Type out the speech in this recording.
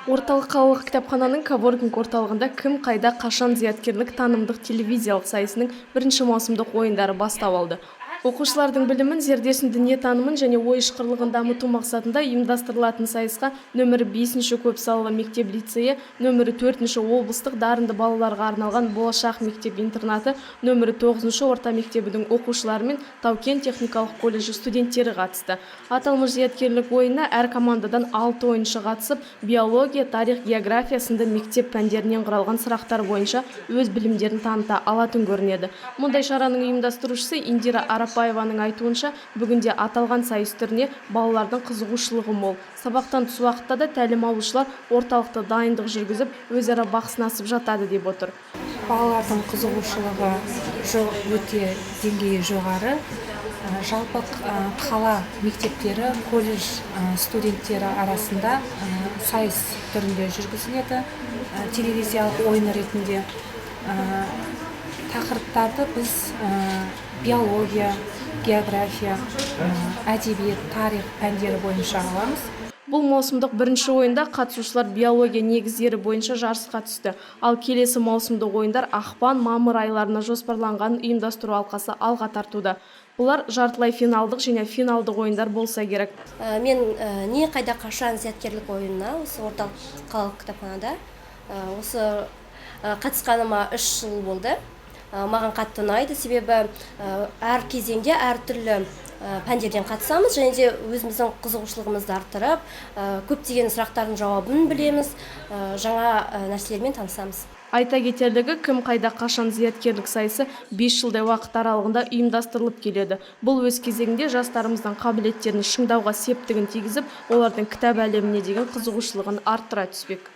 Орталық қалалық кітапхананың коворкинг орталығында кім қайда қашан зияткерлік танымдық телевизиялық сайысының бірінші маусымдық ойындары бастау алды. Оқушылардың білімін, зердесін, дүниетанымын және ой-шықырлығын дамыту мақсатында ұйымдастырылатын сайысқа нөмірі 5-ші көпсалалы мектеп лицейі, нөмірі 4-ші облыстық дарынды балаларға арналған болашақ мектеп-интернаты, нөмірі 9-ші орта мектебінің оқушылары мен Тау-Кен техникалық колледжі студенттері қатысты. Аталмыш зияткерлік ойынына әр командадан 6 ойыншы қатысып, биология, тарих, география сынды мектеп пәндерінен құралған сұрақтар бойынша өз білімдерін таныта алатын көрінеді. Мұндай шараның ұйымдастырушысы Индира Арапаеваның айтуынша, бүгінде аталған сайыс түріне балалардың қызығушылығы мол. Сабақтан тыс уақытта да тәлім алушылар орталықта дайындық жүргізіп, өзара бақ сынасып жатады деп отыр. Балалардың қызығушылығы өте деңгейі жоғары. Жалпы қала мектептері, колледж студенттері арасында сайыс түрінде жүргізіледі. Телевизиялық ойын ретінде тақырыптарды біз биология, география, әдебиет, тарих пәндері бойынша аламыз. Бұл маусымдық бірінші ойында қатысушылар биология негіздері бойынша жарысқа түсті. Ал келесі маусымдық ойындар ақпан-мамыр айларына жоспарланған ұйымдастыру алқасы алға тартуда. Бұлар жартылай финалдық және финалдық ойындар болса керек. Мен не қайда қашан зияткерлік ойынына осы орталық қалалық кітапханада осы қатысқаныма 3 жыл болды. Маған қатты ұнайды, себебі әр кезеңде әртүрлі пәндерден қатысамыз және де өзіміздің қызығушылығымызды арттырып, көптеген сұрақтардың жауабын білеміз, жаңа нәрселермен танысамыз. Айта кетерлігі, кім қайда қашан зияткерлік сайысы 5 жылдай уақыт аралығында ұйымдастырылып келеді. Бұл өз кезегінде жастарымыздың қабілеттерін шыңдауға септігін тигізіп, олардың кітап әлеміне деген қызығушылығын арттыра түспек.